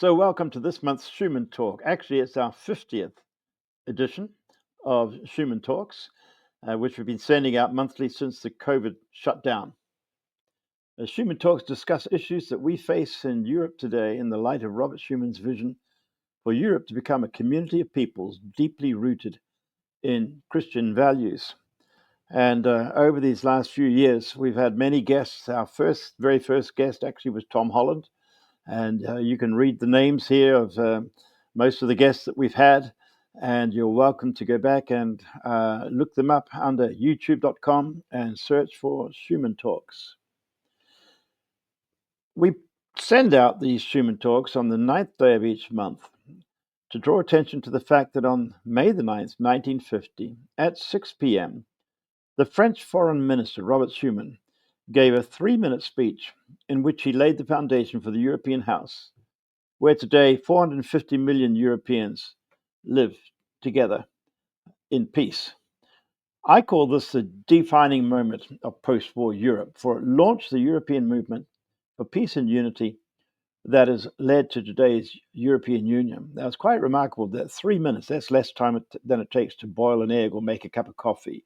So, welcome to this month's Schuman Talk. Actually, it's our 50th edition of Schuman Talks, which we've been sending out monthly since the COVID shutdown. Schuman Talks discuss issues that we face in Europe today in the light of Robert Schuman's vision for Europe to become a community of peoples deeply rooted in Christian values. And over these last few years, we've had many guests. Our very first guest actually was Tom Holland. And you can read the names here of most of the guests that we've had. And you're welcome to go back and look them up under youtube.com and search for Schuman Talks. We send out these Schuman Talks on the 9th day of each month to draw attention to the fact that on May the 9th, 1950, at 6 p.m., the French Foreign Minister, Robert Schuman, gave a 3-minute speech in which he laid the foundation for the European House, where today 450 million Europeans live together in peace. I call this the defining moment of post-war Europe, for it launched the European movement for peace and unity that has led to today's European Union. Now, it's quite remarkable that 3 minutes, that's less time than it takes to boil an egg or make a cup of coffee,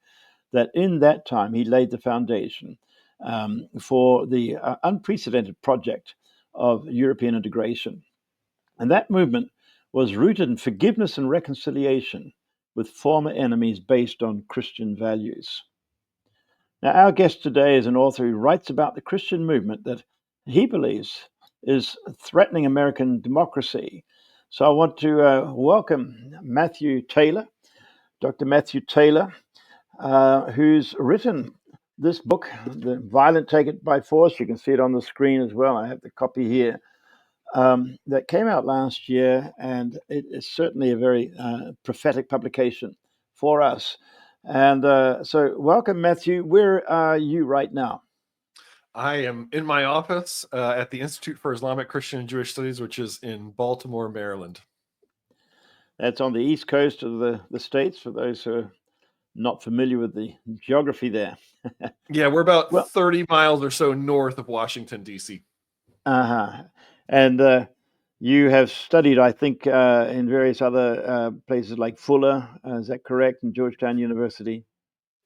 that in that time he laid the foundation for the unprecedented project of European integration. And that movement was rooted in forgiveness and reconciliation with former enemies based on Christian values. Now, our guest today is an author who writes about the Christian movement that he believes is threatening American democracy. So I want to welcome Matthew Taylor, Dr. Matthew Taylor, who's written this book, The Violent Take It by Force. You can see it on the screen as well. I have the copy here. That came out last year, and it is certainly a very prophetic publication for us. And so, welcome, Matthew. Where are you right now? I am in my office at the Institute for Islamic, Christian, and Jewish Studies, which is in Baltimore, Maryland. That's on the east coast of the States, for those who are not familiar with the geography there. Yeah, we're about Well, 30 miles or so north of Washington, D.C. uh-huh. And you have studied, I think, in various other places like Fuller, is that correct, and Georgetown University?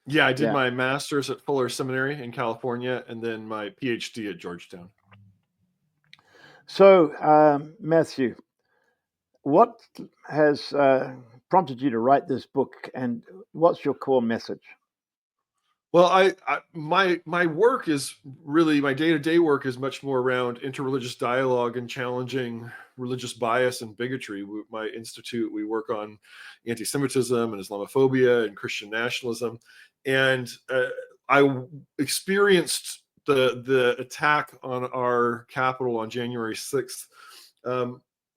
Yeah, I did Yeah. my master's at Fuller Seminary in California and then my PhD at Georgetown. So, Matthew, what has prompted you to write this book, and what's your core message? Well, my work is really, my day-to-day work is much more around interreligious dialogue and challenging religious bias and bigotry. My institute, we work on anti-Semitism and Islamophobia and Christian nationalism, and I experienced the attack on our Capitol on January 6th,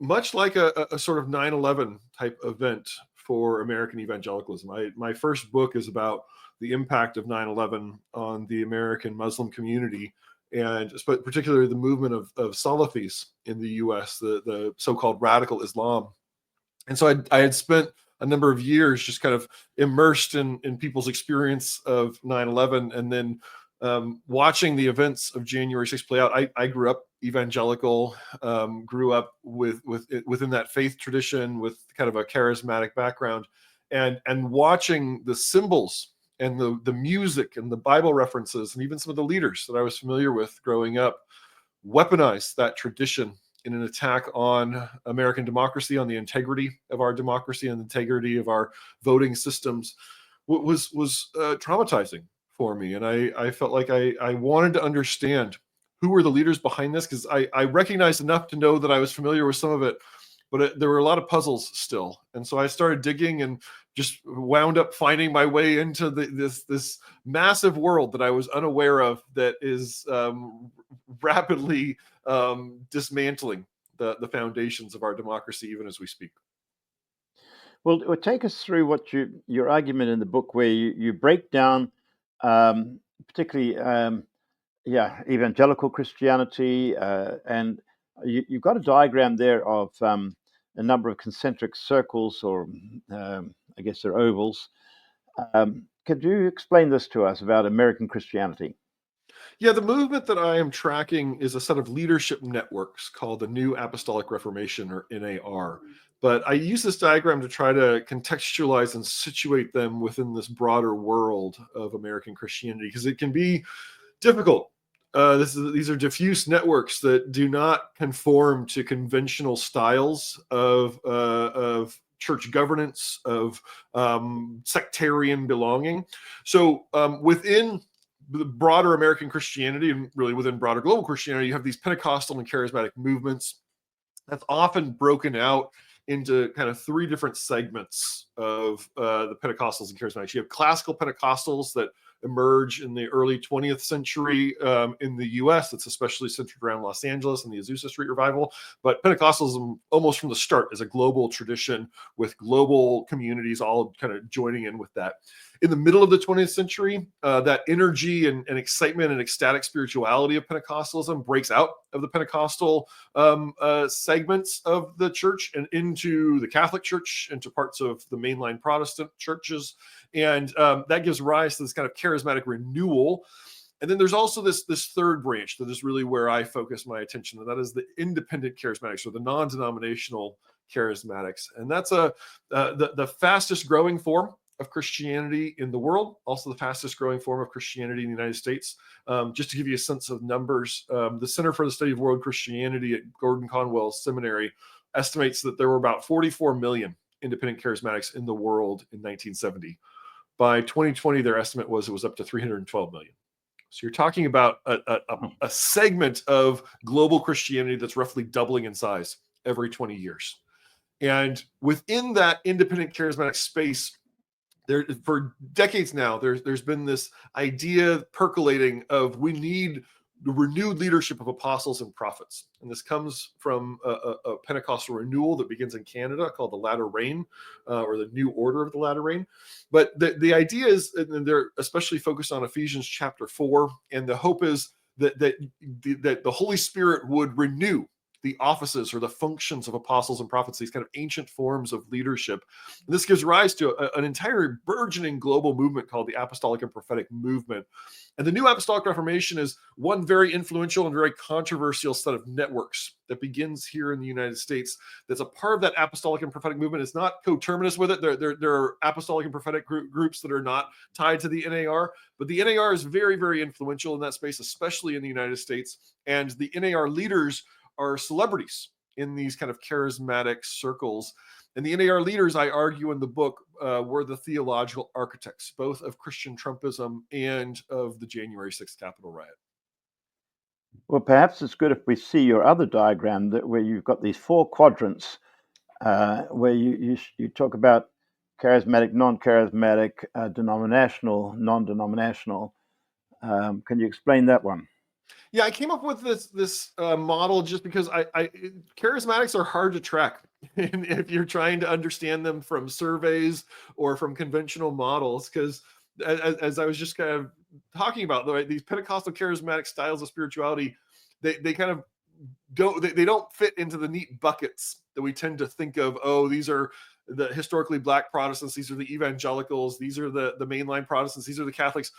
much like a sort of 9/11 type event for American evangelicalism. My first book is about the impact of 9/11 on the American Muslim community, and particularly the movement of Salafis in the US, the so-called radical Islam. And so I had spent a number of years just kind of immersed in people's experience of 9/11, and then watching the events of January 6th play out. I grew up evangelical, grew up within that faith tradition with kind of a charismatic background, and watching the symbols and the music and the Bible references and even some of the leaders that I was familiar with growing up weaponize that tradition in an attack on American democracy, on the integrity of our democracy and the integrity of our voting systems, was traumatizing for me. And I felt like I wanted to understand who were the leaders behind this, because I recognized enough to know that I was familiar with some of it, but there were a lot of puzzles still. And so I started digging and just wound up finding my way into this massive world that I was unaware of, that is rapidly dismantling the foundations of our democracy even as we speak. Well, take us through what your argument in the book, where you break down, particularly, evangelical Christianity, and you've got a diagram there of a number of concentric circles, or I guess they're ovals. Could you explain this to us about American Christianity? Yeah, the movement that I am tracking is a set of leadership networks called the New Apostolic Reformation, or NAR. But I use this diagram to try to contextualize and situate them within this broader world of American Christianity, because it can be difficult. These are diffuse networks that do not conform to conventional styles of church governance, of sectarian belonging. So within the broader American Christianity, and really within broader global Christianity, you have these Pentecostal and charismatic movements that's often broken out into kind of three different segments of the Pentecostals and charismatics. You have classical Pentecostals that emerge in the early 20th century in the US. That's especially centered around Los Angeles and the Azusa Street revival. But Pentecostalism, almost from the start, is a global tradition with global communities all kind of joining in with that. In the middle of the 20th century, that energy and excitement and ecstatic spirituality of Pentecostalism breaks out of the Pentecostal segments of the church and into the Catholic Church, into parts of the mainline Protestant churches. And that gives rise to this kind of charismatic renewal. And then there's also this third branch that is really where I focus my attention, and that is the independent charismatics, or the non-denominational charismatics. And that's the fastest growing form of Christianity in the world, also the fastest growing form of Christianity in the United States. Just to give you a sense of numbers, the Center for the Study of World Christianity at Gordon Conwell Seminary estimates that there were about 44 million independent charismatics in the world in 1970. By 2020, their estimate was it was up to 312 million. So you're talking about a segment of global Christianity that's roughly doubling in size every 20 years. And within that independent charismatic space, there, for decades now, there's been this idea percolating of we need the renewed leadership of apostles and prophets. And this comes from a Pentecostal renewal that begins in Canada called the Latter Rain, or the New Order of the Latter Rain. But the idea is, and they're especially focused on Ephesians chapter 4, and the hope is that the Holy Spirit would renew the offices or the functions of apostles and prophets, these kind of ancient forms of leadership. And this gives rise to an entire burgeoning global movement called the Apostolic and Prophetic Movement. And the New Apostolic Reformation is one very influential and very controversial set of networks that begins here in the United States. That's a part of that Apostolic and Prophetic Movement. It's not coterminous with it. There are Apostolic and Prophetic groups that are not tied to the NAR, but the NAR is very, very influential in that space, especially in the United States. And the NAR leaders are celebrities in these kind of charismatic circles. And the NAR leaders, I argue in the book, were the theological architects, both of Christian Trumpism and of the January 6th Capitol riot. Well, perhaps it's good if we see your other diagram where you've got these four quadrants, where you talk about charismatic, non-charismatic, denominational, non-denominational. Can you explain that one? Yeah, I came up with this model just because charismatics are hard to track if you're trying to understand them from surveys or from conventional models. Because as I was just kind of talking about, right, these Pentecostal charismatic styles of spirituality, they kind of don't fit into the neat buckets that we tend to think of. Oh, these are the historically Black Protestants. These are the evangelicals. These are the mainline Protestants. These are the Catholics.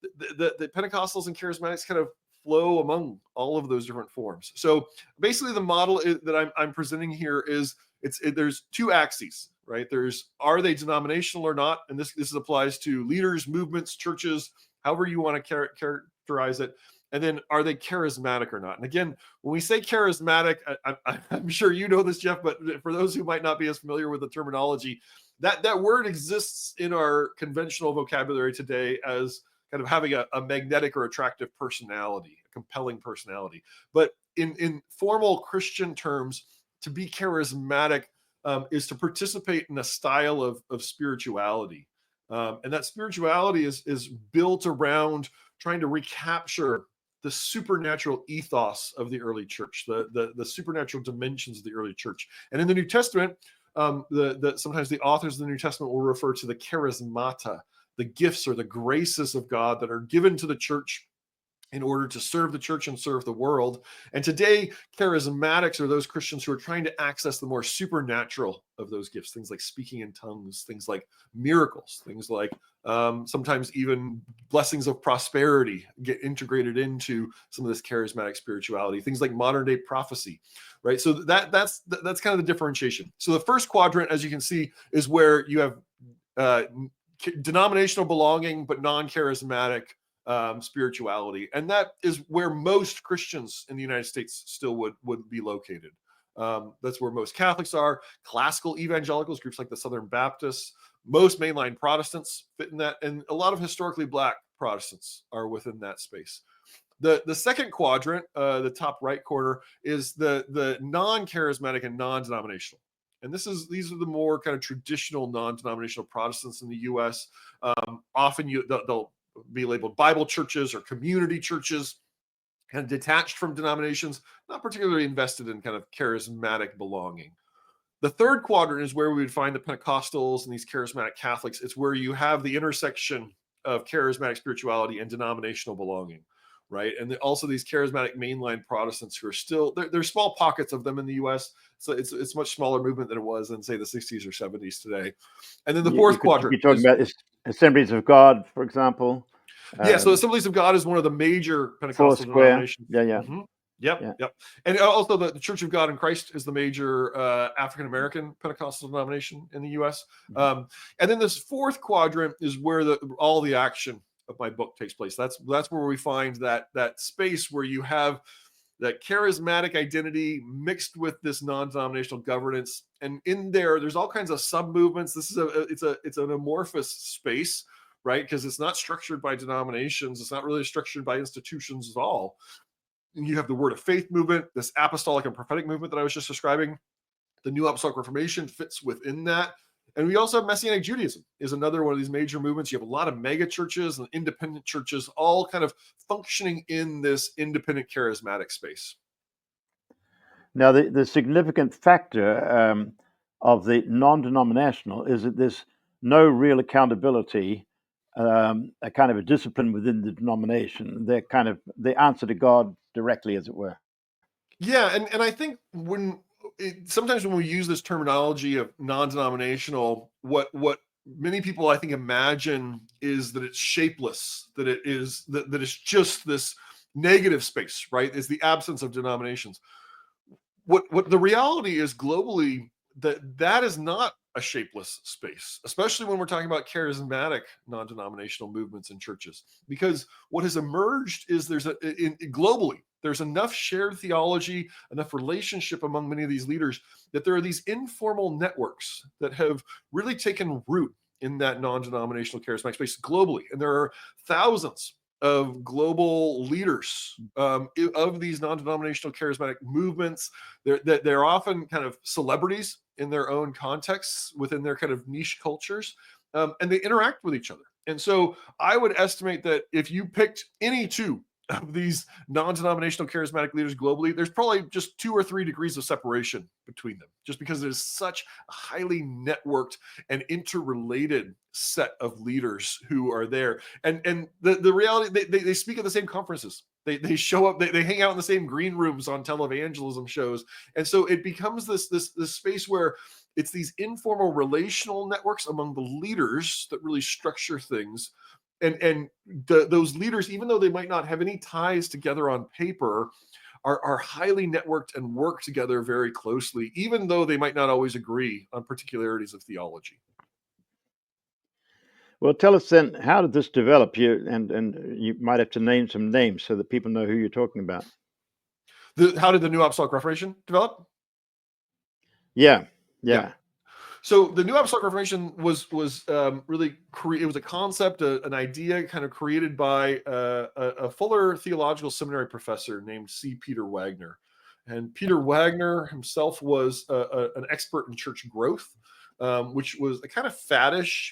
The Pentecostals and charismatics kind of flow among all of those different forms. So basically the model that I'm presenting here is there's two axes, right? There's, are they denominational or not? And this applies to leaders, movements, churches, however you want to characterize it. And then, are they charismatic or not? And again, when we say charismatic, I'm sure you know this, Jeff, but for those who might not be as familiar with the terminology, that word exists in our conventional vocabulary today as kind of having a magnetic or attractive personality, a compelling personality. But in formal Christian terms, to be charismatic is to participate in a style of spirituality. And that spirituality is built around trying to recapture the supernatural ethos of the early church, the supernatural dimensions of the early church. And in the New Testament, sometimes the authors of the New Testament will refer to the charismata, the gifts or the graces of God that are given to the church in order to serve the church and serve the world. And today, charismatics are those Christians who are trying to access the more supernatural of those gifts, things like speaking in tongues, things like miracles, things like sometimes even blessings of prosperity get integrated into some of this charismatic spirituality, things like modern day prophecy, right? So that's kind of the differentiation. So the first quadrant, as you can see, is where you have denominational belonging, but non-charismatic spirituality, and that is where most Christians in the United States still would be located. That's where most Catholics are. Classical evangelicals, groups like the Southern Baptists, most mainline Protestants fit in that, and a lot of historically Black Protestants are within that space. The second quadrant, the top right corner, is the non-charismatic and non-denominational. And these are the more kind of traditional non-denominational Protestants in the U.S. Often they'll be labeled Bible churches or community churches, kind of detached from denominations, not particularly invested in kind of charismatic belonging. The third quadrant is where we would find the Pentecostals and these charismatic Catholics. It's where you have the intersection of charismatic spirituality and denominational belonging, right? And also these charismatic mainline Protestants who are still, there's small pockets of them in the U.S., so it's a much smaller movement than it was in, say, the 60s or 70s today. And then the fourth You could quadrant be talking about Assemblies of God, for example. Yeah, so Assemblies of God is one of the major Pentecostal Foursquare. denominations. Yeah. Mm-hmm. Yep, Yeah. yep. And also the Church of God in Christ is the major African-American Pentecostal denomination in the U.S. And then this fourth quadrant is where all the action of my book takes place. That's where we find that space where you have that charismatic identity mixed with this non-denominational governance, and in there's all kinds of sub-movements. This is it's an amorphous space, right? Because it's not structured by denominations. It's not really structured by institutions at all. And you have the Word of Faith movement, this apostolic and prophetic movement that I was just describing. The New Apostolic Reformation fits within that. And we also have Messianic Judaism is another one of these major movements. You have a lot of mega churches and independent churches all kind of functioning in this independent charismatic space. Now, the significant factor of the non-denominational is that there's no real accountability, a kind of a discipline within the denomination. They answer to God directly, as it were. Yeah, and I think sometimes when we use this terminology of non-denominational, what many people I think imagine is that it's shapeless, that it is that it's just this negative space, right? Is the absence of denominations. What the reality is globally, that is not a shapeless space, especially when we're talking about charismatic non-denominational movements and churches, because what has emerged is globally there's enough shared theology, enough relationship among many of these leaders that there are these informal networks that have really taken root in that non-denominational charismatic space globally, and there are thousands of global leaders of these non-denominational charismatic movements. They're often kind of celebrities in their own contexts within their kind of niche cultures, and they interact with each other. And so I would estimate that if you picked any two of these non-denominational charismatic leaders globally, there's probably just 2 or 3 degrees of separation between them, just because there's such a highly networked and interrelated set of leaders who are there. And the reality, they speak at the same conferences. They show up, they hang out in the same green rooms on televangelism shows. And so it becomes this space where it's these informal relational networks among the leaders that really structure things. And those leaders, even though they might not have any ties together on paper, are highly networked and work together very closely, even though they might not always agree on particularities of theology. Well, tell us then, how did this develop? And you might have to name some names so that people know who you're talking about. How did the New Apostolic Reformation develop? Yeah. So the New Apostolic Reformation was really it was a concept, an idea kind of created by a Fuller Theological Seminary professor named C. Peter Wagner. And Peter Wagner himself was an expert in church growth, which was a kind of faddish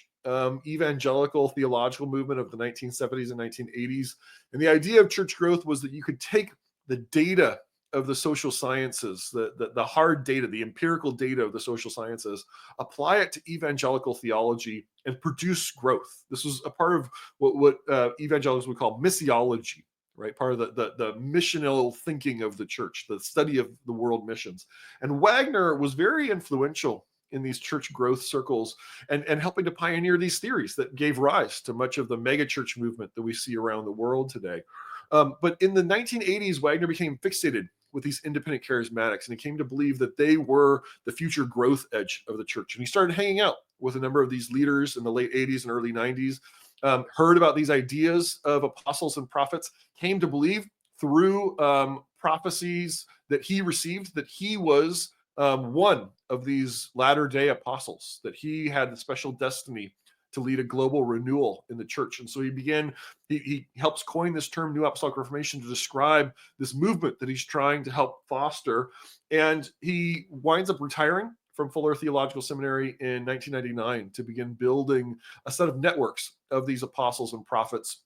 evangelical theological movement of the 1970s and 1980s. And the idea of church growth was that you could take the data of the social sciences, the hard data, the empirical data of the social sciences, apply it to evangelical theology and produce growth. This was a part of what evangelicals would call missiology. right? Part of the missional thinking of the church, the study of the world missions. And Wagner was very influential in these church growth circles and helping to pioneer these theories that gave rise to much of the megachurch movement that we see around the world today. But in the 1980s, Wagner became fixated with these independent charismatics, and he came to believe that they were the future growth edge of the church. And he started hanging out with a number of these leaders in the late 80s and early 90s, heard about these ideas of apostles and prophets, came to believe through prophecies that he received that he was one of these latter-day apostles, that he had the special destiny to lead a global renewal in the church. And so he helps coin this term New Apostolic Reformation to describe this movement that he's trying to help foster. And he winds up retiring from Fuller Theological Seminary in 1999 to begin building a set of networks of these apostles and prophets.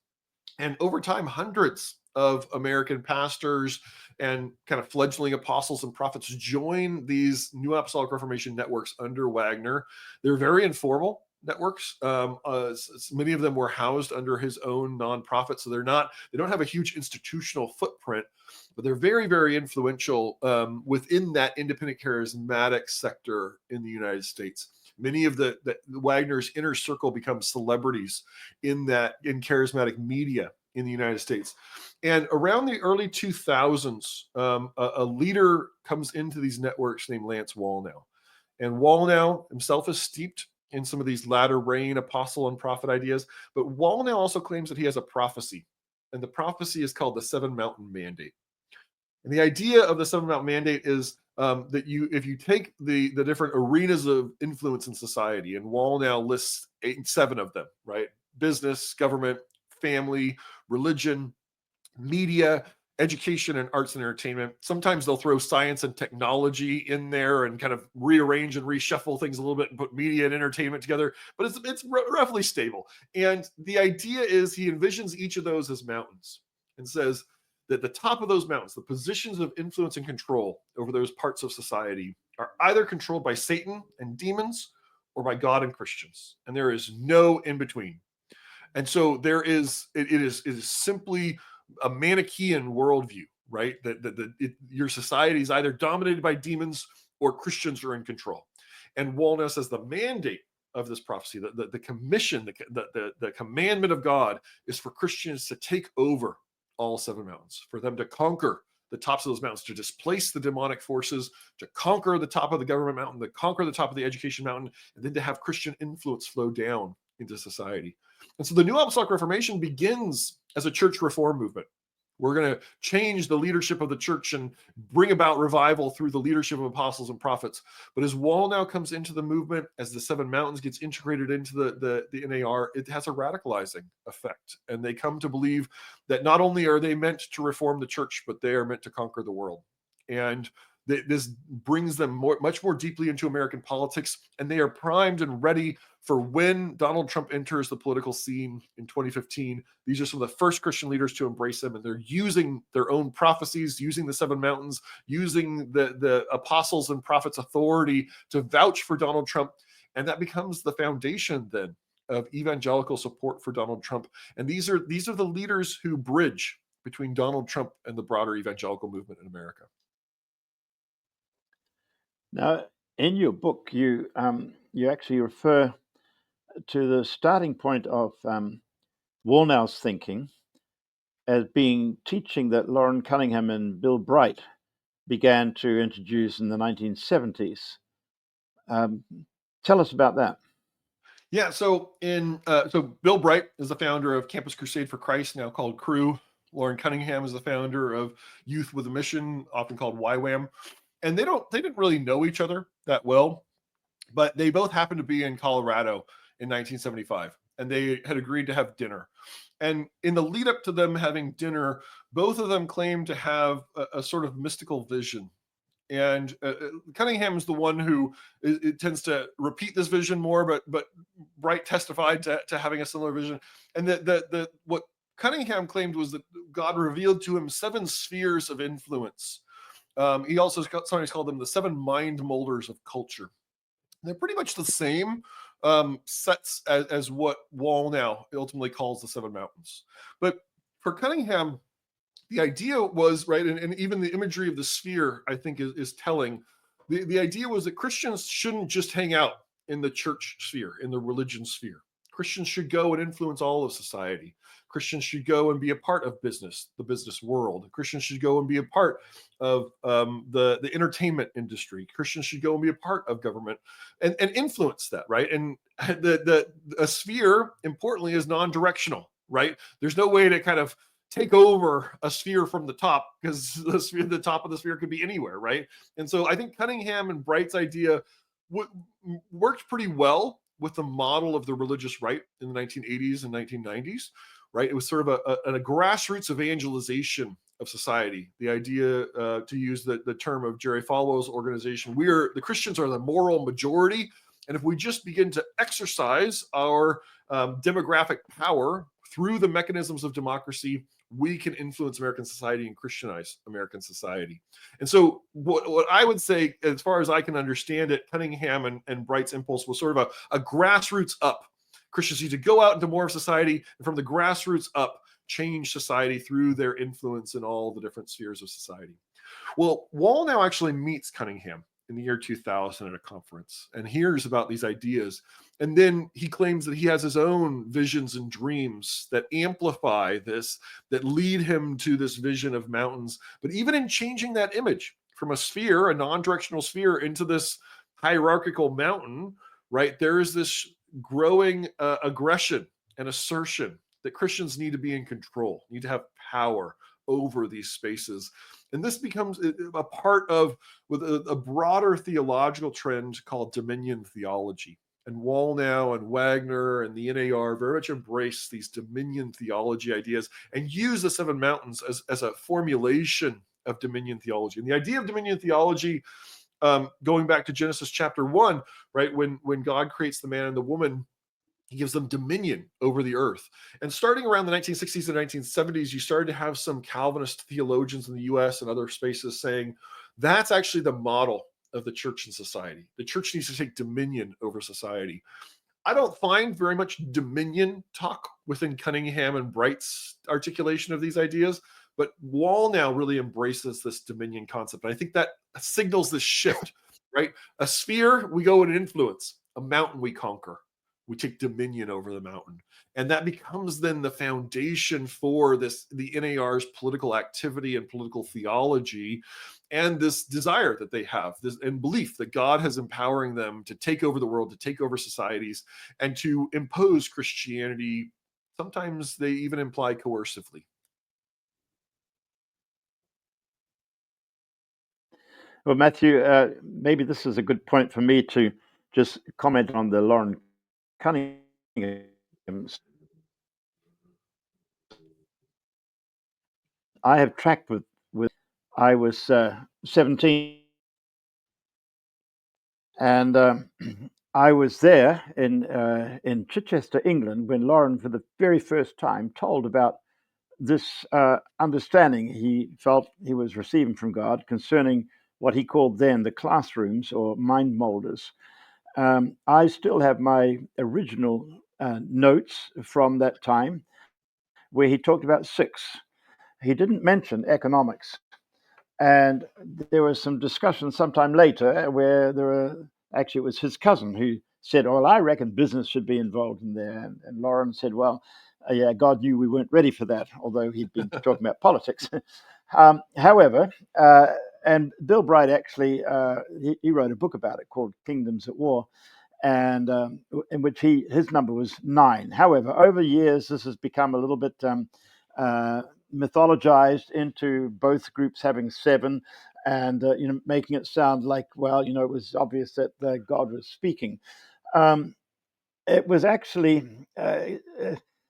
And over time, hundreds of American pastors and kind of fledgling apostles and prophets join these New Apostolic Reformation networks under Wagner. They're very informal networks. Many of them were housed under his own nonprofit, so they don't have a huge institutional footprint, but they're very, very influential within that independent charismatic sector in the United States. Many of the Wagner's inner circle become celebrities in charismatic media in the United States. And around the early 2000s, a leader comes into these networks named Lance Wallnau. And Wallnau himself is steeped in some of these latter rain apostle and prophet ideas, but Wallnau also claims that he has a prophecy, and the prophecy is called the Seven Mountain Mandate. And the idea of the Seven Mountain Mandate is that if you take the different arenas of influence in society, and Wallnau lists seven of them, right? Business, government, family, religion, media, education, and arts and entertainment. Sometimes they'll throw science and technology in there and kind of rearrange and reshuffle things a little bit and put media and entertainment together, but it's roughly stable. And the idea is he envisions each of those as mountains and says that the top of those mountains, the positions of influence and control over those parts of society, are either controlled by Satan and demons or by God and Christians. And there is no in between. And so it is simply a Manichaean worldview, right? Your society is either dominated by demons or Christians are in control. And Wallnau says the mandate of this prophecy, the commission, the commandment of God is for Christians to take over all seven mountains, for them to conquer the tops of those mountains, to displace the demonic forces, to conquer the top of the government mountain, to conquer the top of the education mountain, and then to have Christian influence flow down into society. And so the New Apostolic Reformation begins as a church reform movement. We're going to change the leadership of the church and bring about revival through the leadership of apostles and prophets. But as Wallnau comes into the movement, as the Seven Mountains gets integrated into the NAR, it has a radicalizing effect. And they come to believe that not only are they meant to reform the church, but they are meant to conquer the world. And this brings them much more deeply into American politics, and they are primed and ready for when Donald Trump enters the political scene in 2015. These are some of the first Christian leaders to embrace him, and they're using their own prophecies, using the seven mountains, using the apostles and prophets' authority to vouch for Donald Trump, and that becomes the foundation then of evangelical support for Donald Trump. And these are the leaders who bridge between Donald Trump and the broader evangelical movement in America. Now, in your book, you actually refer to the starting point of Wallnau's thinking as being teaching that Lauren Cunningham and Bill Bright began to introduce in the 1970s. Tell us about that. Yeah, so Bill Bright is the founder of Campus Crusade for Christ, now called Cru. Lauren Cunningham is the founder of Youth with a Mission, often called YWAM. And they didn't really know each other that well, but they both happened to be in Colorado in 1975, and they had agreed to have dinner. And in the lead up to them having dinner, both of them claimed to have a sort of mystical vision. And Cunningham is the one who it tends to repeat this vision more, but Bright testified to having a similar vision. And what Cunningham claimed was that God revealed to him seven spheres of influence. He also sometimes called them the seven mind molders of culture. They're pretty much the same sets as what Wallnau ultimately calls the seven mountains. But for Cunningham, the idea was, right, and even the imagery of the sphere, I think, is telling. The idea was that Christians shouldn't just hang out in the church sphere, in the religion sphere. Christians should go and influence all of society. Christians should go and be a part of business, the business world. Christians should go and be a part of the entertainment industry. Christians should go and be a part of government and influence that, right? And a sphere, importantly, is non-directional, right? There's no way to kind of take over a sphere from the top, because the top of the sphere could be anywhere, right? And so I think Cunningham and Bright's idea worked pretty well with the model of the religious right in the 1980s and 1990s, right? It was sort of a grassroots evangelization of society. The idea, to use the term of Jerry Falwell's organization, the Christians are the moral majority, and if we just begin to exercise our demographic power through the mechanisms of democracy, we can influence American society and Christianize American society. And so what I would say, as far as I can understand it, Cunningham and Bright's impulse was sort of a grassroots up. Christians need to go out into more of society, and from the grassroots up, change society through their influence in all the different spheres of society. Well, Wall now actually meets Cunningham in the year 2000 at a conference and hears about these ideas. And then he claims that he has his own visions and dreams that amplify this, that lead him to this vision of mountains. But even in changing that image from a sphere, a non-directional sphere, into this hierarchical mountain, right, there is this growing aggression and assertion that Christians need to be in control, need to have power over these spaces. And this becomes a part of with a broader theological trend called dominion theology. And Wallnow and Wagner and the NAR very much embrace these dominion theology ideas and use the Seven Mountains as a formulation of dominion theology. And the idea of dominion theology, going back to Genesis chapter 1, right, when God creates the man and the woman, he gives them dominion over the earth. And starting around the 1960s and 1970s, you started to have some Calvinist theologians in the US and other spaces saying that's actually the model of the church and society. The church needs to take dominion over society. I don't find very much dominion talk within Cunningham and Bright's articulation of these ideas, but Wall now really embraces this dominion concept. And I think that signals this shift, right? A sphere, we go and influence. A mountain, we conquer. We take dominion over the mountain. And that becomes then the foundation for the NAR's political activity and political theology, and this desire that they have, this and belief that God is empowering them to take over the world, to take over societies, and to impose Christianity. Sometimes they even imply coercively. Well, Matthew, maybe this is a good point for me to just comment on the Lauren Cunningham. I have tracked with I was 17, and I was there in Chichester, England, when Lauren, for the very first time, told about this understanding he felt he was receiving from God concerning what he called then the classrooms or mind molders. I still have my original notes from that time where he talked about six. He didn't mention economics. And there was some discussion sometime later where it was his cousin who said, "Oh, well, I reckon business should be involved in there." And Lauren said, "Well, yeah, God knew we weren't ready for that," although he'd been talking about politics. However, and Bill Bright actually, he wrote a book about it called Kingdoms at War, and in which his number was 9. However, over years, this has become a little bit mythologized into both groups having 7, and making it sound like, well, it was obvious that God was speaking. It was actually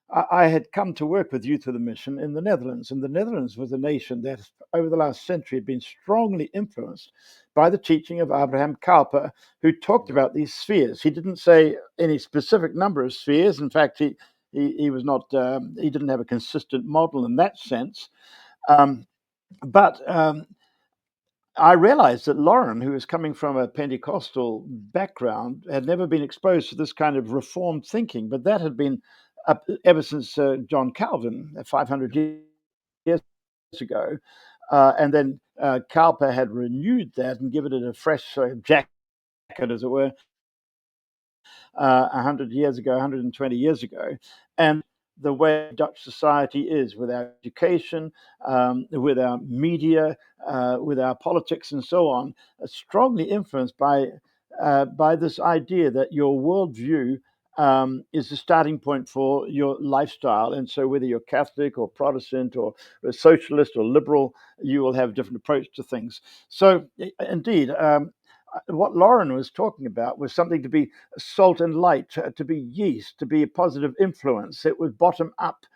I had come to work with Youth of the Mission in the Netherlands, and the Netherlands was a nation that over the last century had been strongly influenced by the teaching of Abraham Kuyper, who talked about these spheres. He didn't say any specific number of spheres. In fact, he was not he didn't have a consistent model in that sense. But I realized that Lauren, who was coming from a Pentecostal background, had never been exposed to this kind of reformed thinking, but that had been up ever since John Calvin, 500 years ago. And then Cowper had renewed that and given it a fresh jacket, as it were, 100 years ago, 120 years ago. And the way Dutch society is with our education, with our media, with our politics, and so on, strongly influenced by this idea that your worldview is the starting point for your lifestyle. And so, whether you're Catholic or Protestant or a socialist or liberal, you will have a different approach to things. So, indeed, what Lauren was talking about was something to be salt and light, to be yeast, to be a positive influence. It was bottom up.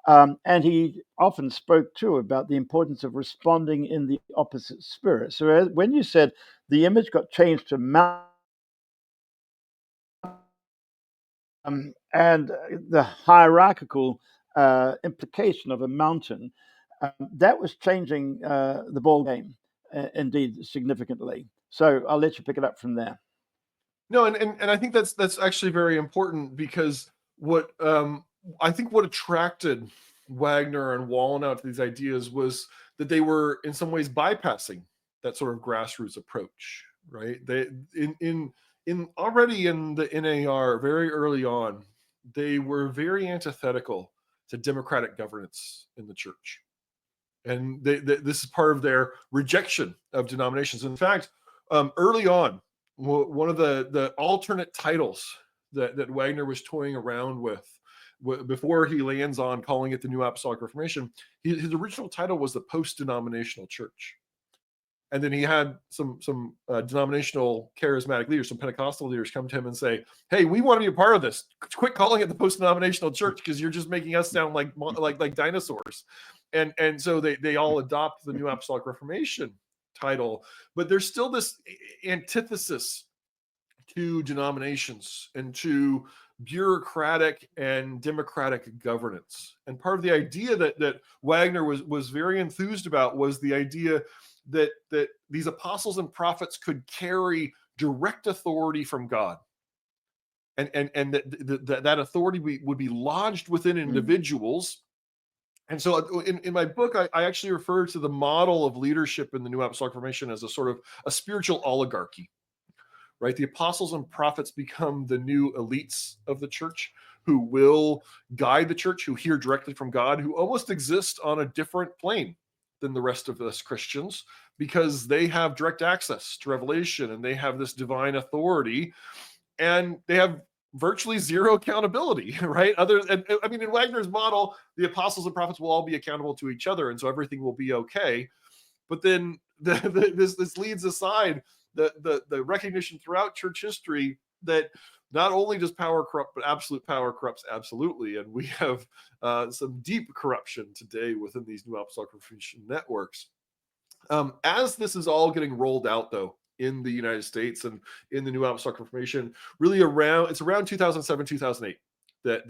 And he often spoke too about the importance of responding in the opposite spirit. So when you said the image got changed to mountain, and the hierarchical implication of a mountain, that was changing the ball game, indeed, significantly. So I'll let you pick it up from there. No, and I think that's actually very important, because what I think what attracted Wagner and Wallenow to these ideas was that they were in some ways bypassing that sort of grassroots approach, right? They in already in the NAR very early on, they were very antithetical to democratic governance in the church, and this is part of their rejection of denominations. In fact, early on, one of the alternate titles that Wagner was toying around with before he lands on calling it the New Apostolic Reformation, his original title was the Post-Denominational Church. And then he had some denominational charismatic leaders, some Pentecostal leaders, come to him and say, "Hey, we want to be a part of this. Quit calling it the Post-Denominational Church, because you're just making us sound like dinosaurs." And so they all adopt the New Apostolic Reformation title, but there's still this antithesis to denominations and to bureaucratic and democratic governance. And part of the idea that Wagner was very enthused about was the idea that these apostles and prophets could carry direct authority from God, and that authority would be lodged within individuals. And so in my book, I actually refer to the model of leadership in the New Apostolic Reformation as a sort of a spiritual oligarchy, right? The apostles and prophets become the new elites of the church, who will guide the church, who hear directly from God, who almost exist on a different plane than the rest of us Christians, because they have direct access to revelation and they have this divine authority, and they have virtually zero accountability, right? I mean, in Wagner's model, the apostles and prophets will all be accountable to each other, and so everything will be okay. But then this leads aside the recognition throughout church history that not only does power corrupt, but absolute power corrupts absolutely. And we have some deep corruption today within these New Apostolic Reformation networks. As this is all getting rolled out, though, in the United States and in the New Apostolic Reformation, really around 2007, 2008. That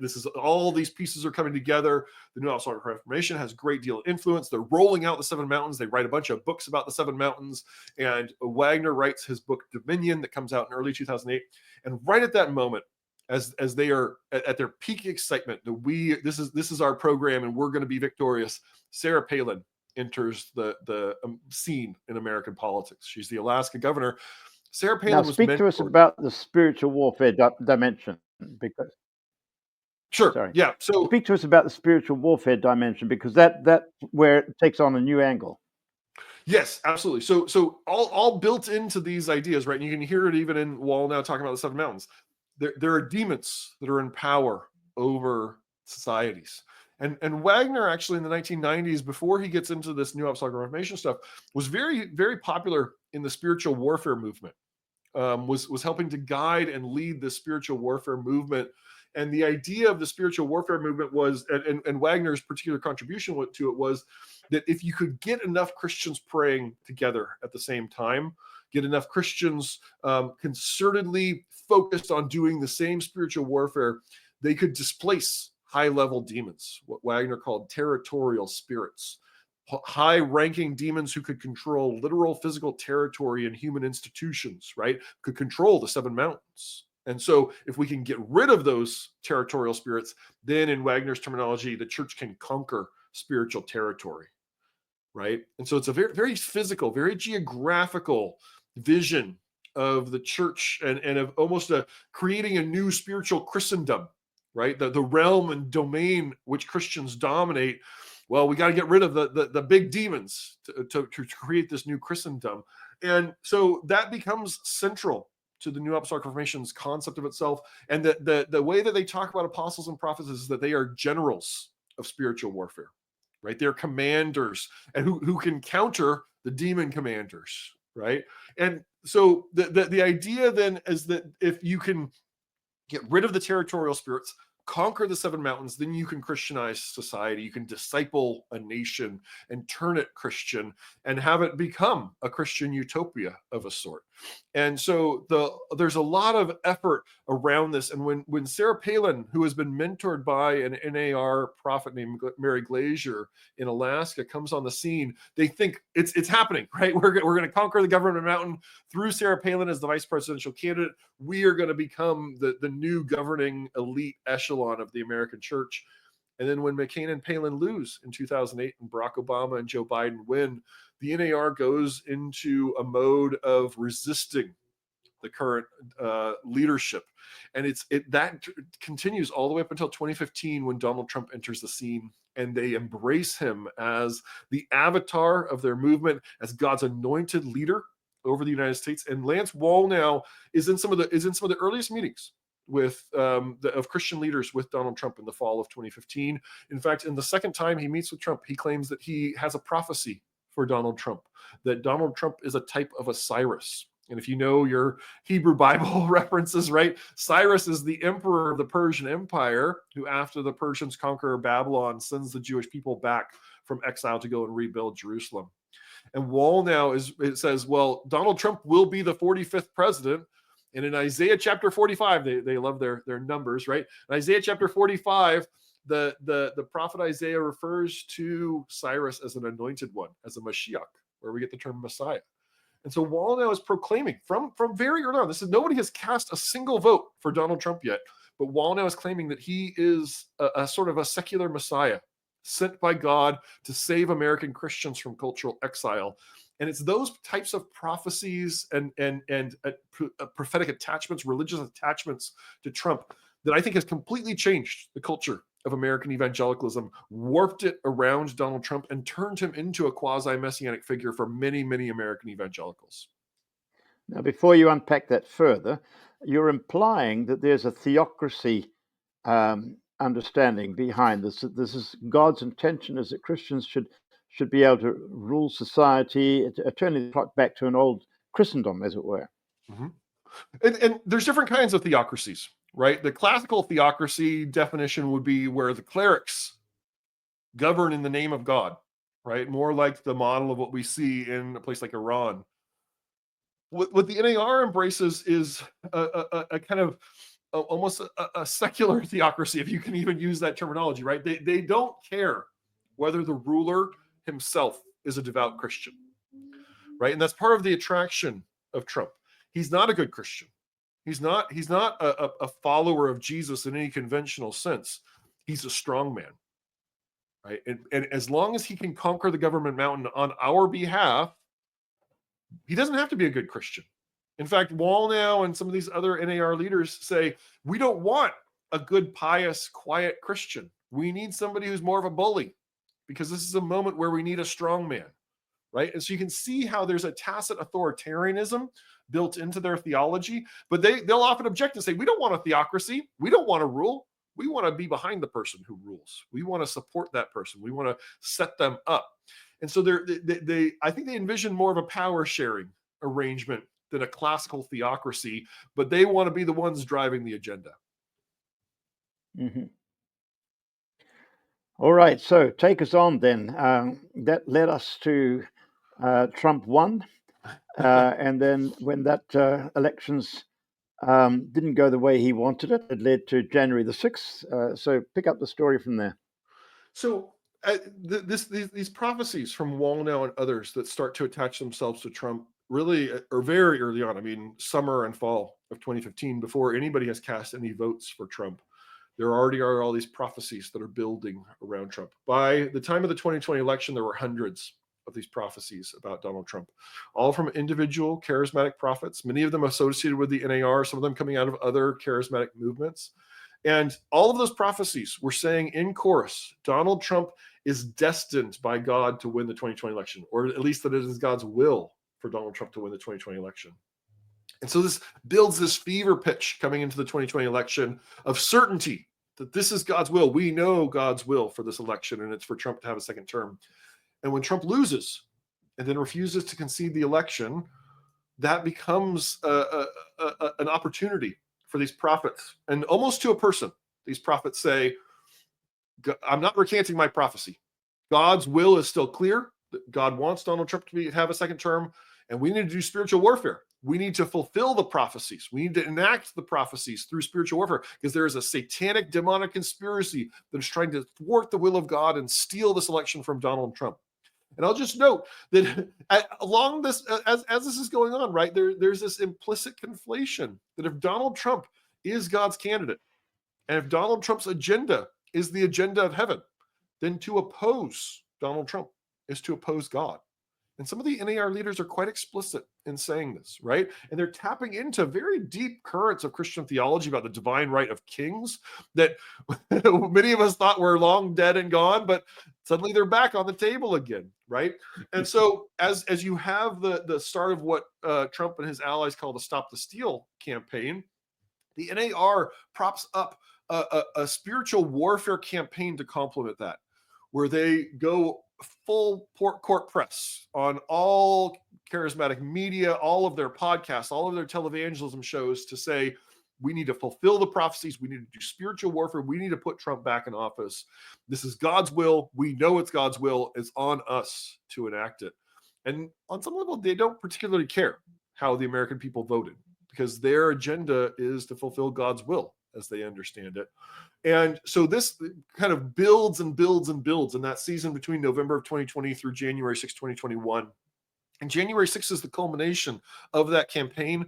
this is all these pieces are coming together. The New Apostolic Reformation has a great deal of influence. They're rolling out the Seven Mountains. They write a bunch of books about the Seven Mountains, and Wagner writes his book Dominion that comes out in early 2008. And right at that moment, as they are at their peak excitement, this is our program and we're going to be victorious, Sarah Palin enters the scene in American politics. She's the Alaska governor. Sarah Palin Now, was speak to us mentored. about the spiritual warfare dimension, because Sure. sorry, Yeah. So speak to us about the spiritual warfare dimension, because that's where it takes on a new angle. yes, absolutely. So all built into these ideas, right? And you can hear it even in Wallenow talking about the Seven Mountains. There are demons that are in power over societies. And Wagner actually in the 1990s, before he gets into this New Apostolic Reformation stuff, was very, very popular in the spiritual warfare movement. Was helping to guide and lead the spiritual warfare movement. And the idea of the spiritual warfare movement was, and Wagner's particular contribution to it was, that if you could get enough Christians praying together at the same time, get enough Christians concertedly focused on doing the same spiritual warfare, they could displace high-level demons, what Wagner called territorial spirits, high-ranking demons who could control literal physical territory and human institutions, right? Could control the Seven Mountains. And so if we can get rid of those territorial spirits, then in Wagner's terminology, the church can conquer spiritual territory, right? And so it's a very, very physical, very geographical vision of the church and of almost creating a new spiritual Christendom, right? The realm and domain which Christians dominate. Well, we got to get rid of the big demons to create this new Christendom. And so that becomes central to the New Apostolic Reformation's concept of itself. And the way that they talk about apostles and prophets is that they are generals of spiritual warfare, right? They're commanders and who can counter the demon commanders, right? And so the idea then is that if you can get rid of the territorial spirits, conquer the seven mountains, then you can Christianize society. You can disciple a nation and turn it Christian and have it become a Christian utopia of a sort. And so there's a lot of effort around this. And when Sarah Palin, who has been mentored by an NAR prophet named Mary Glazier in Alaska, comes on the scene, they think it's happening, right? We're going to conquer the government mountain through Sarah Palin as the vice presidential candidate. We are going to become the new governing elite echelon of the American church. And then when McCain and Palin lose in 2008 and Barack Obama and Joe Biden win, the NAR goes into a mode of resisting the current leadership. And that continues all the way up until 2015 when Donald Trump enters the scene, and they embrace him as the avatar of their movement, as God's anointed leader over the United States. And Lance Wallnau is in some of the earliest meetings with of Christian leaders with Donald Trump in the fall of 2015. In fact, in the second time he meets with Trump, he claims that he has a prophecy for Donald Trump, that Donald Trump is a type of a Cyrus. And if you know your Hebrew Bible references, right, Cyrus is the emperor of the Persian Empire, who after the Persians conquer Babylon, sends the Jewish people back from exile to go and rebuild Jerusalem. And it says, well, Donald Trump will be the 45th president. And in Isaiah chapter 45, they love their numbers, right? In Isaiah chapter 45, the prophet Isaiah refers to Cyrus as an anointed one, as a Mashiach, where we get the term Messiah. And so Wallnau is proclaiming from very early on, nobody has cast a single vote for Donald Trump yet, but Wallnau is claiming that he is a sort of a secular Messiah sent by God to save American Christians from cultural exile. And it's those types of prophecies and prophetic attachments, religious attachments to Trump that I think has completely changed the culture of American evangelicalism, warped it around Donald Trump, and turned him into a quasi-messianic figure for many, many American evangelicals. Now, before you unpack that further, you're implying that there's a theocracy understanding behind this. This is God's intention is that Christians should be able to rule society, turning the clock back to an old Christendom, as it were. Mm-hmm. And there's different kinds of theocracies, right? The classical theocracy definition would be where the clerics govern in the name of God, right? More like the model of what we see in a place like Iran. What the NAR embraces is a kind of almost a secular theocracy, if you can even use that terminology, right? They don't care whether the ruler himself is a devout Christian, right? And that's part of the attraction of Trump. He's not a good Christian. He's not a follower of Jesus in any conventional sense. He's a strong man, right? And as long as he can conquer the government mountain on our behalf, he doesn't have to be a good Christian. In fact, Wallnau and some of these other NAR leaders say, we don't want a good, pious, quiet Christian. We need somebody who's more of a bully, because this is a moment where we need a strong man, right? And so you can see how there's a tacit authoritarianism built into their theology, but they'll often object and say, we don't want a theocracy. We don't want to rule. We want to be behind the person who rules. We want to support that person. We want to set them up. And so I think they envision more of a power sharing arrangement than a classical theocracy, but they want to be the ones driving the agenda. Mm-hmm. All right, so take us on then. That led us to Trump won, and then when that elections didn't go the way he wanted it, it led to January the 6th. So pick up the story from there. So these prophecies from Wallnau and others that start to attach themselves to Trump really are very early on. I mean, summer and fall of 2015, before anybody has cast any votes for Trump. There already are all these prophecies that are building around Trump. By the time of the 2020 election, there were hundreds of these prophecies about Donald Trump, all from individual charismatic prophets, many of them associated with the NAR, some of them coming out of other charismatic movements. And all of those prophecies were saying in chorus, Donald Trump is destined by God to win the 2020 election, or at least that it is God's will for Donald Trump to win the 2020 election. And so this builds this fever pitch coming into the 2020 election of certainty that this is God's will. We know God's will for this election, and it's for Trump to have a second term. And when Trump loses and then refuses to concede the election, that becomes an opportunity for these prophets. And almost to a person, these prophets say, I'm not recanting my prophecy. God's will is still clear. God wants Donald Trump to have a second term, and we need to do spiritual warfare. We need to fulfill the prophecies. We need to enact the prophecies through spiritual warfare, because there is a satanic, demonic conspiracy that is trying to thwart the will of God and steal this election from Donald Trump. And I'll just note that along this, as this is going on, right, there's this implicit conflation that if Donald Trump is God's candidate, and if Donald Trump's agenda is the agenda of heaven, then to oppose Donald Trump is to oppose God. And some of the NAR leaders are quite explicit in saying this, right? And they're tapping into very deep currents of Christian theology about the divine right of kings that many of us thought were long dead and gone, but suddenly they're back on the table again, right? And so as you have the start of what Trump and his allies call the Stop the Steal campaign, the NAR props up a spiritual warfare campaign to complement that, where they go full court press on all charismatic media, all of their podcasts, all of their televangelism shows to say, we need to fulfill the prophecies. We need to do spiritual warfare. We need to put Trump back in office. This is God's will. We know it's God's will. It's on us to enact it. And on some level, they don't particularly care how the American people voted, because their agenda is to fulfill God's will as they understand it. And so this kind of builds and builds and builds in that season between November of 2020 through January 6, 2021. And January 6th is the culmination of that campaign.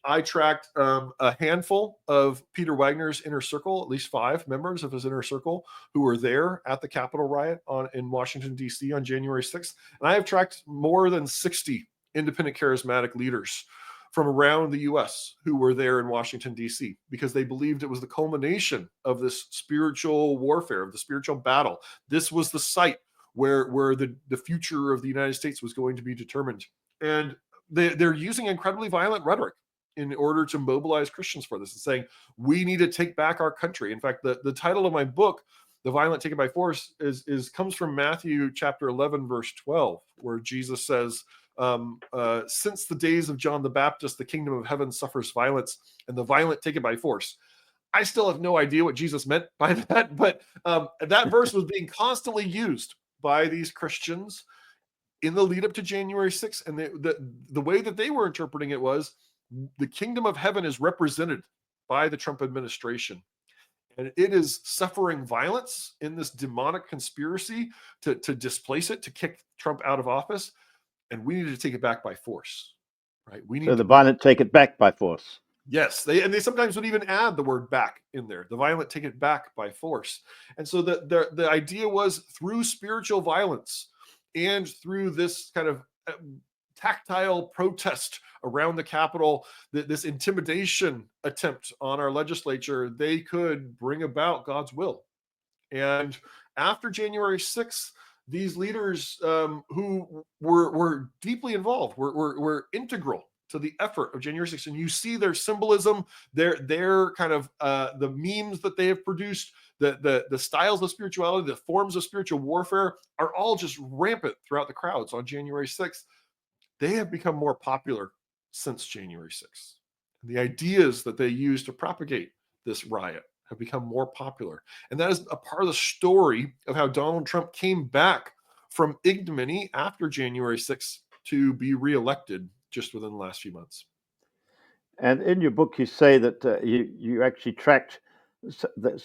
I tracked a handful of Peter Wagner's inner circle, at least 5 members of his inner circle, who were there at the Capitol riot in Washington, D.C. on January 6th. And I have tracked more than 60 independent charismatic leaders from around the U.S. who were there in Washington, D.C., because they believed it was the culmination of this spiritual warfare, of the spiritual battle. This was the site where the future of the United States was going to be determined. And they're using incredibly violent rhetoric in order to mobilize Christians for this, and saying, we need to take back our country. In fact, the title of my book, The Violent Taken by Force, comes from Matthew chapter 11, verse 12, where Jesus says, since the days of John the Baptist, the kingdom of heaven suffers violence, and the violent take it by force. I still have no idea what Jesus meant by that, but that verse was being constantly used by these Christians in the lead up to January 6th. And the way that they were interpreting it was, the kingdom of heaven is represented by the Trump administration, and it is suffering violence in this demonic conspiracy to displace it, to kick Trump out of office. And we need to take it back by force, right? We need the violent take it back by force. Yes, they sometimes would even add the word back in there. The violent take it back by force. And so the idea was, through spiritual violence and through this kind of tactile protest around the Capitol, this intimidation attempt on our legislature, they could bring about God's will. And after January 6th, these leaders who were deeply involved, were integral to the effort of January 6th. And you see their symbolism, their kind of the memes that they have produced, the styles of spirituality, the forms of spiritual warfare are all just rampant throughout the crowds on January 6th. They have become more popular since January 6th. And the ideas that they use to propagate this riot have become more popular. And that is a part of the story of how Donald Trump came back from ignominy after January 6th to be reelected just within the last few months. And in your book, you say that you actually tracked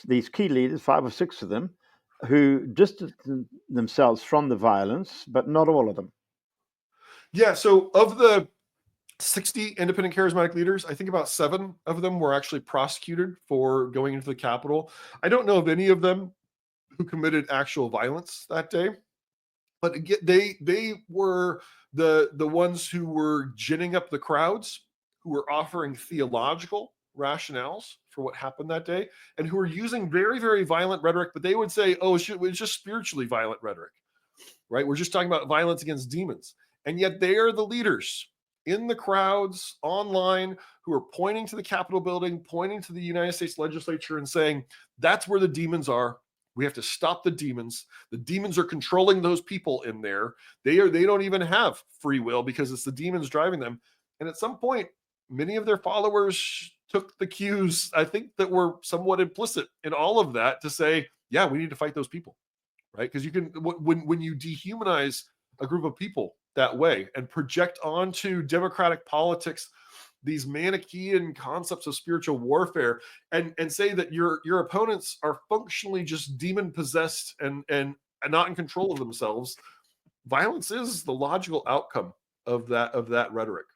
these key leaders, 5 or 6 of them, who distanced themselves from the violence, but not all of them. Yeah, so of the 60 independent charismatic leaders. I think about 7 of them were actually prosecuted for going into the Capitol. I don't know of any of them who committed actual violence that day, but again, they were the ones who were ginning up the crowds, who were offering theological rationales for what happened that day, and who were using very, very violent rhetoric. But they would say, "Oh, it's just spiritually violent rhetoric, right? We're just talking about violence against demons." And yet they are the leaders in the crowds online who are pointing to the Capitol building, pointing to the United States legislature and saying, that's where the demons are. We have to stop the demons. The demons are controlling those people in there. They don't even have free will because it's the demons driving them. And at some point, many of their followers took the cues, I think, that were somewhat implicit in all of that to say, yeah, we need to fight those people, right? Because you can, when you dehumanize a group of people that way and project onto democratic politics these Manichaean concepts of spiritual warfare, and say that your opponents are functionally just demon possessed and not in control of themselves, violence is the logical outcome of that rhetoric.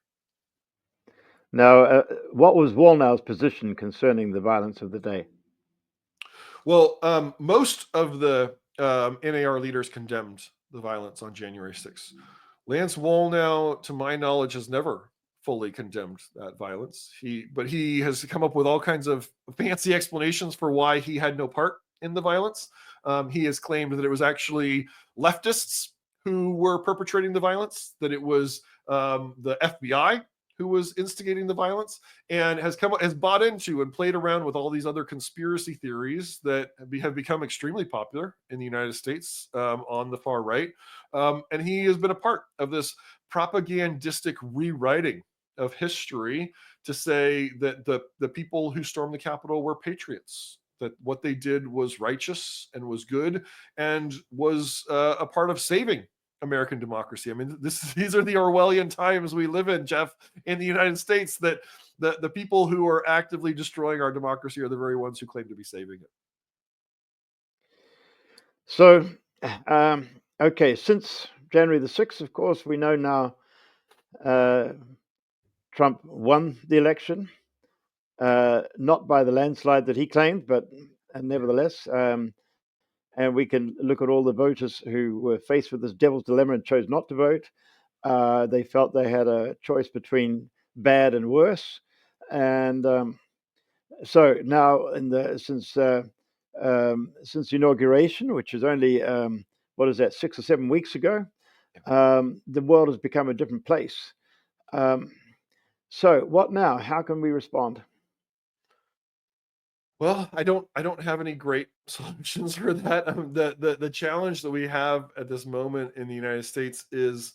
Now, what was Wallnau's position concerning the violence of the day? Well, most of the NAR leaders condemned the violence on January 6th. Lance Wallnau, to my knowledge, has never fully condemned that violence. But he has come up with all kinds of fancy explanations for why he had no part in the violence. He has claimed that it was actually leftists who were perpetrating the violence, that it was the FBI who was instigating the violence, and has bought into and played around with all these other conspiracy theories that have become extremely popular in the United States on the far right. And he has been a part of this propagandistic rewriting of history to say that the people who stormed the Capitol were patriots, that what they did was righteous and was good and was a part of saving American democracy. I mean, these are the Orwellian times we live in, Jeff, in the United States, that the people who are actively destroying our democracy are the very ones who claim to be saving it. So, okay, since January the 6th, of course, we know now Trump won the election, not by the landslide that he claimed, but nevertheless. And we can look at all the voters who were faced with this devil's dilemma and chose not to vote. They felt they had a choice between bad and worse. And so now, since inauguration, which is only what is that, 6 or 7 weeks ago, the world has become a different place. So what now? How can we respond? Well, I don't have any great solutions for that. The challenge that we have at this moment in the United States is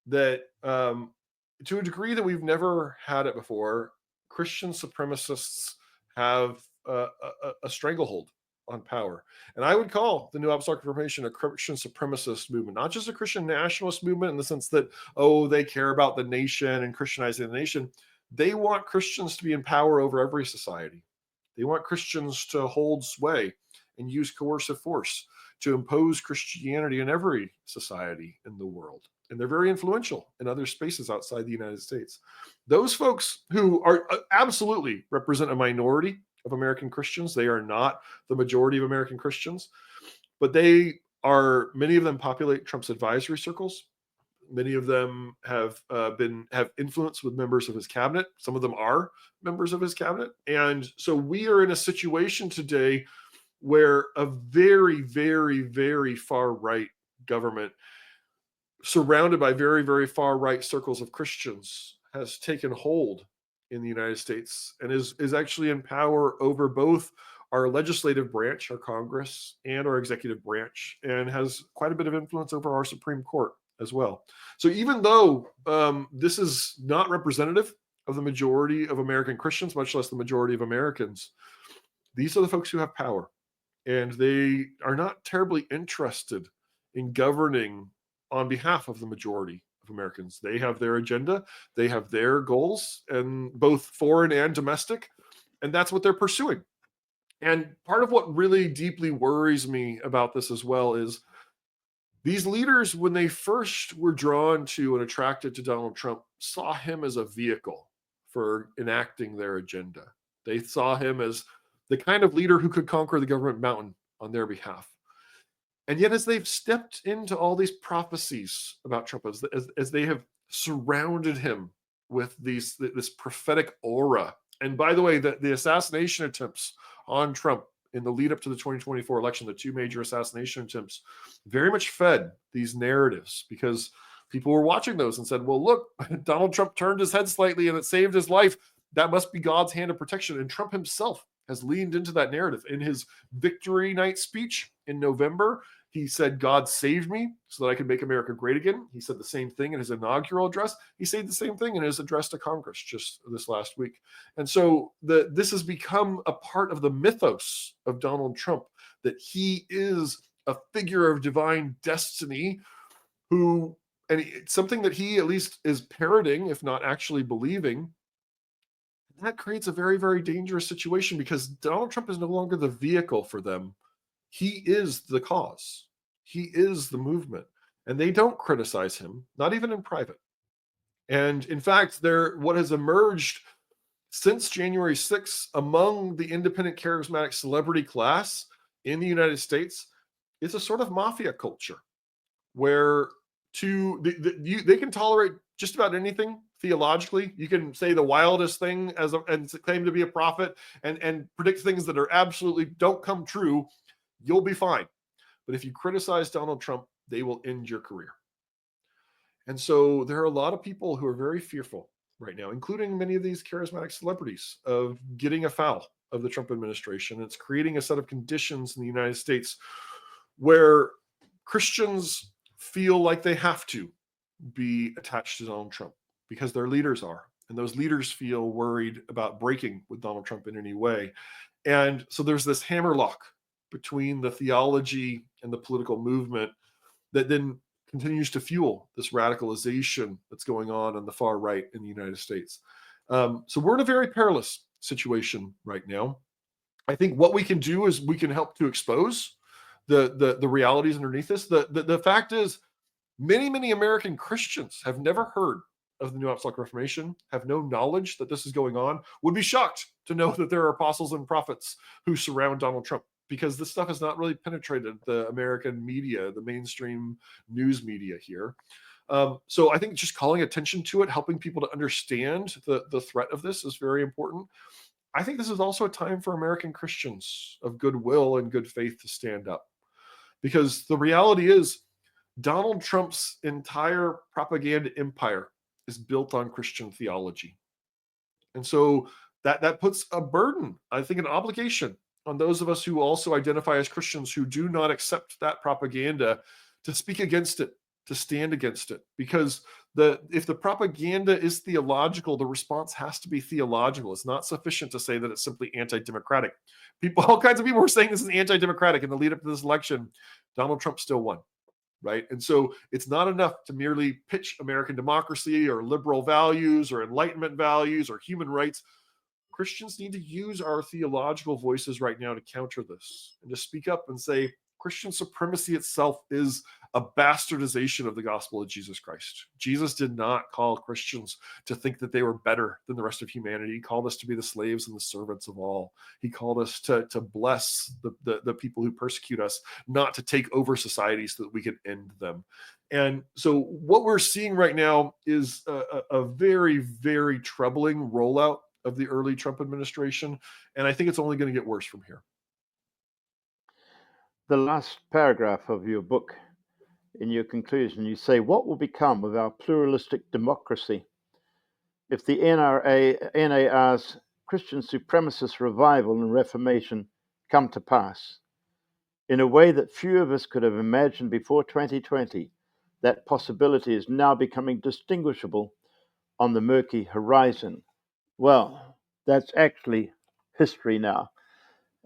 that, to a degree that we've never had it before, Christian supremacists have a stranglehold on power. And I would call the New Apostolic Reformation a Christian supremacist movement, not just a Christian nationalist movement in the sense that, oh, they care about the nation and Christianizing the nation. They want Christians to be in power over every society. They want Christians to hold sway and use coercive force to impose Christianity in every society in the world. And they're very influential in other spaces outside the United States. Those folks who are absolutely represent a minority of American Christians, they are not the majority of American Christians, but many of them populate Trump's advisory circles. Many of them have influence with members of his cabinet. Some of them are members of his cabinet. And so we are in a situation today where a very, very, very far right government, surrounded by very, very far right circles of Christians, has taken hold in the United States and is actually in power over both our legislative branch, our Congress, and our executive branch, and has quite a bit of influence over our Supreme Court as well. So even though this is not representative of the majority of American Christians, much less the majority of Americans, these are the folks who have power, and they are not terribly interested in governing on behalf of the majority of Americans. They have their agenda, they have their goals, and both foreign and domestic, and that's what they're pursuing. And part of what really deeply worries me about this as well is These leaders, when they first were drawn to and attracted to Donald Trump, saw him as a vehicle for enacting their agenda. They saw him as the kind of leader who could conquer the government mountain on their behalf. And yet, as they've stepped into all these prophecies about Trump, as they have surrounded him with this prophetic aura, and by the way, the assassination attempts on Trump in the lead up to the 2024 election, the two major assassination attempts, very much fed these narratives because people were watching those and said, well, look, Donald Trump turned his head slightly and it saved his life. That must be God's hand of protection. And Trump himself has leaned into that narrative. In his victory night speech in November, he said, God saved me so that I could make America great again. He said the same thing in his inaugural address. He said the same thing in his address to Congress just this last week. And so this has become a part of the mythos of Donald Trump, that he is a figure of divine destiny who, and it's something that he at least is parroting, if not actually believing. That creates a very, very dangerous situation because Donald Trump is no longer the vehicle for them. He is the cause. He is the movement. And they don't criticize him, not even in private. And in fact, what has emerged since January 6th among the independent charismatic celebrity class in the United States is a sort of mafia culture where they can tolerate just about anything theologically. You can say the wildest thing and claim to be a prophet and predict things that are absolutely don't come true. You'll be fine. But if you criticize Donald Trump, they will end your career. And so there are a lot of people who are very fearful right now, including many of these charismatic celebrities, of getting afoul of the Trump administration. It's creating a set of conditions in the United States where Christians feel like they have to be attached to Donald Trump because their leaders are. And those leaders feel worried about breaking with Donald Trump in any way. And so there's this hammerlock between the theology and the political movement that then continues to fuel this radicalization that's going on the far right in the United States. So we're in a very perilous situation right now. I think what we can do is we can help to expose the realities underneath this. The fact is, many American Christians have never heard of the New Apostolic Reformation, have no knowledge that this is going on, would be shocked to know that there are apostles and prophets who surround Donald Trump, because this stuff has not really penetrated the American media, the mainstream news media here. So I think just calling attention to it, helping people to understand the threat of this is very important. I think this is also a time for American Christians of goodwill and good faith to stand up, because the reality is Donald Trump's entire propaganda empire is built on Christian theology. And so that puts a burden, I think an obligation on those of us who also identify as Christians who do not accept that propaganda to speak against it, to stand against it. Because if the propaganda is theological, the response has to be theological. It's not sufficient to say that it's simply anti-democratic. All kinds of people were saying this is anti-democratic in the lead up to this election. Donald Trump still won. Right. And so it's not enough to merely pitch American democracy or liberal values or Enlightenment values or human rights. Christians need to use our theological voices right now to counter this and to speak up and say Christian supremacy itself is a bastardization of the gospel of Jesus Christ. Jesus did not call Christians to think that they were better than the rest of humanity. He called us to be the slaves and the servants of all. He called us to bless the people who persecute us, not to take over society so that we can end them. And so what we're seeing right now is a very, very troubling rollout of the early Trump administration. And I think it's only going to get worse from here. The last paragraph of your book, in your conclusion, you say, what will become of our pluralistic democracy if the NAR's Christian supremacist revival and reformation come to pass? In a way that few of us could have imagined before 2020, that possibility is now becoming distinguishable on the murky horizon. Well, that's actually history now.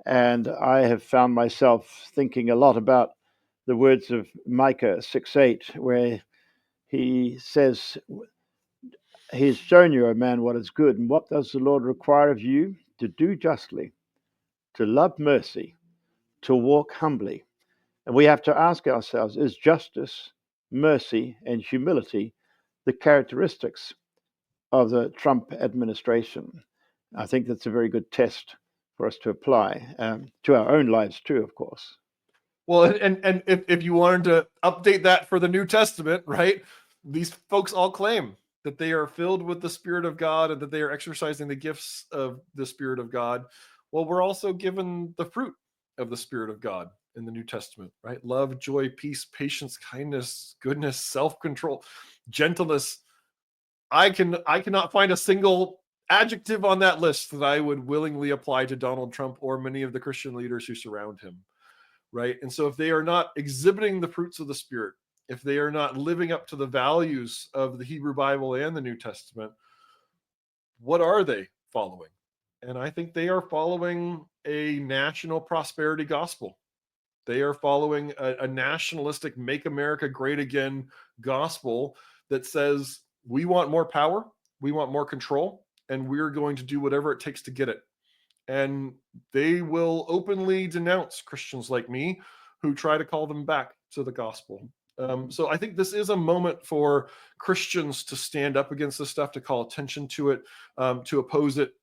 And I have found myself thinking a lot about the words of Micah 6:8, where he says, He's shown you, O man, what is good. And what does the Lord require of you? To do justly, to love mercy, to walk humbly, And we have to ask ourselves, is justice, mercy, and humility the characteristics of the Trump administration? I think that's a very good test for us to apply to our own lives too, of course. Well, and if you wanted to update that for the New Testament, right? These folks all claim that they are filled with the Spirit of God and that they are exercising the gifts of the Spirit of God. Well, we're also given the fruit of the Spirit of God in the New Testament, right? Love, joy, peace, patience, kindness, goodness, self-control, gentleness. I cannot find a single adjective on that list that I would willingly apply to Donald Trump or many of the Christian leaders who surround him. Right. And so if they are not exhibiting the fruits of the Spirit, if they are not living up to the values of the Hebrew Bible and the New Testament, what are they following? And I think they are following a national prosperity gospel. They are following a nationalistic make America great again gospel that says we want more power, we want more control, and we're going to do whatever it takes to get it. And they will openly denounce Christians like me who try to call them back to the gospel. So I think this is a moment for Christians to stand up against this stuff, to call attention to it, to oppose it.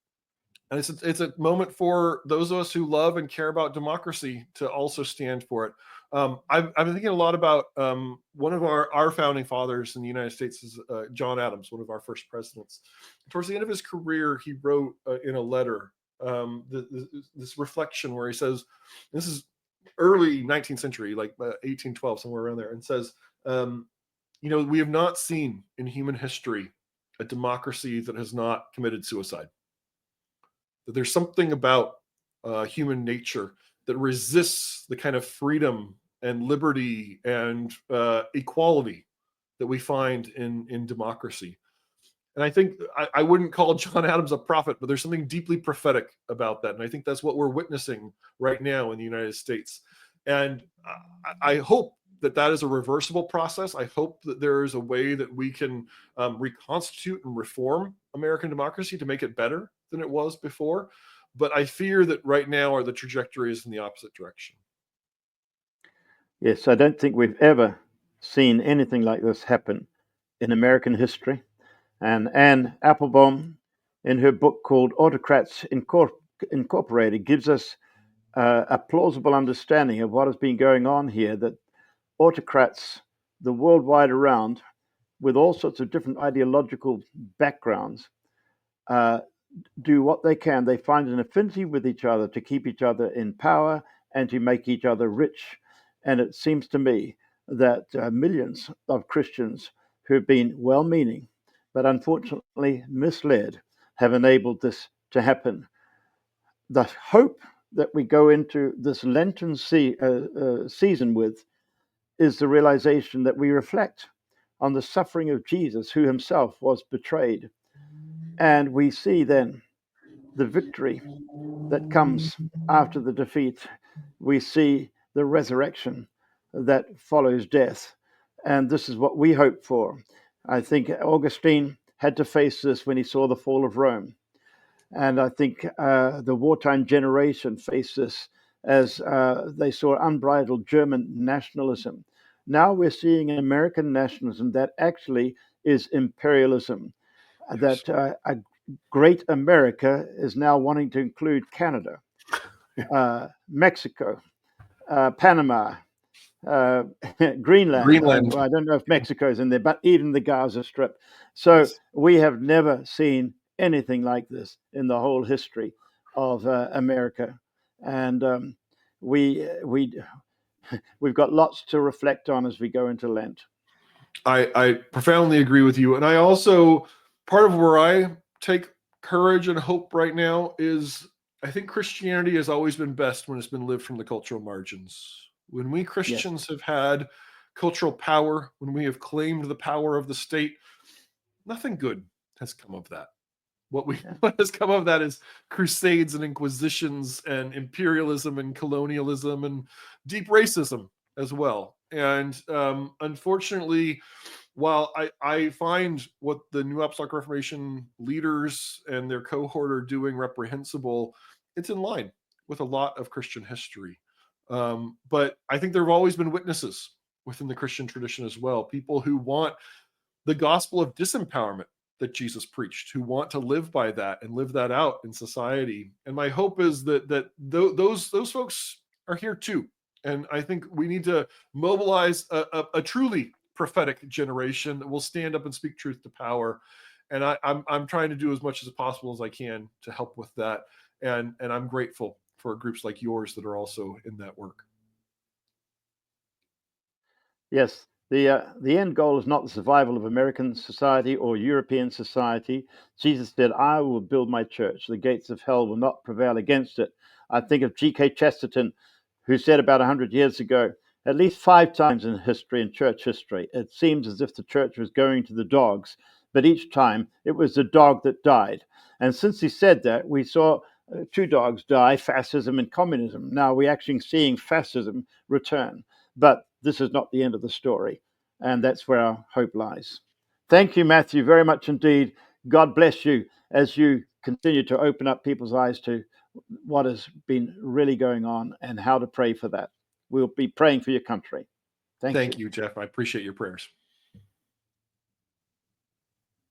And it's a moment for those of us who love and care about democracy to also stand for it. I've been thinking a lot about one of our founding fathers in the United States is John Adams, one of our first presidents. Towards the end of his career, he wrote in a letter this reflection where he says, this is early 19th century, like 1812, somewhere around there, and says, we have not seen in human history a democracy that has not committed suicide. That there's something about human nature that resists the kind of freedom and liberty and equality that we find in democracy. And I think I wouldn't call John Adams a prophet, but there's something deeply prophetic about that. And I think that's what we're witnessing right now in the United States. And I hope that is a reversible process. I hope that there is a way that we can reconstitute and reform American democracy to make it better than it was before. But I fear that right now the trajectory is in the opposite direction. Yes, I don't think we've ever seen anything like this happen in American history. And Anne Applebaum, in her book called Autocrats Incorporated, gives us a plausible understanding of what has been going on here, that autocrats, the worldwide around, with all sorts of different ideological backgrounds, uh, do what they can. They find an affinity with each other to keep each other in power and to make each other rich. And it seems to me that millions of Christians who have been well meaning, but unfortunately misled, have enabled this to happen. The hope that we go into this Lenten season with is the realization that we reflect on the suffering of Jesus, who himself was betrayed. And we see then the victory that comes after the defeat. We see the resurrection that follows death. And this is what we hope for. I think Augustine had to face this when he saw the fall of Rome. And I think the wartime generation faced this as they saw unbridled German nationalism. Now we're seeing American nationalism that actually is imperialism, Yes. that a great America is now wanting to include Canada, Mexico, Panama, uh, Greenland. Greenland. Well, I don't know if Mexico's in there, but even the Gaza Strip. So Yes. we have never seen anything like this in the whole history of America, and we we've got lots to reflect on as we go into Lent. I profoundly agree with you. And I also, part of where I take courage and hope right now is I think Christianity has always been best when it's been lived from the cultural margins. When we Yes. Christians have had cultural power, when we have claimed the power of the state, nothing good has come of that. Yeah. What has come of that is crusades and inquisitions and imperialism and colonialism and deep racism as well. And unfortunately, while I find what the New Apostolic Reformation leaders and their cohort are doing reprehensible, it's in line with a lot of Christian history. But I think there have always been witnesses within the Christian tradition as well, people who want the gospel of disempowerment that Jesus preached, who want to live by that and live that out in society. And my hope is that those folks are here too. And I think we need to mobilize a truly prophetic generation that will stand up and speak truth to power. And I'm trying to do as much as possible as I can to help with that. And I'm grateful for groups like yours that are also in that work. Yes, the end goal is not the survival of American society or European society. Jesus said, "I will build my church; the gates of hell will not prevail against it." I think of G.K. Chesterton, who said about 100 years ago, at least 5 times in history, in church history, it seems as if the church was going to the dogs, but each time it was the dog that died. And since he said that, we saw two dogs die: fascism and communism. Now we're actually seeing fascism return. But this is not the end of the story. And that's where our hope lies. Thank you, Matthew, very much indeed. God bless you as you continue to open up people's eyes to what has been really going on and how to pray for that. We'll be praying for your country. Thank Thank you. you, Jeff. I appreciate your prayers.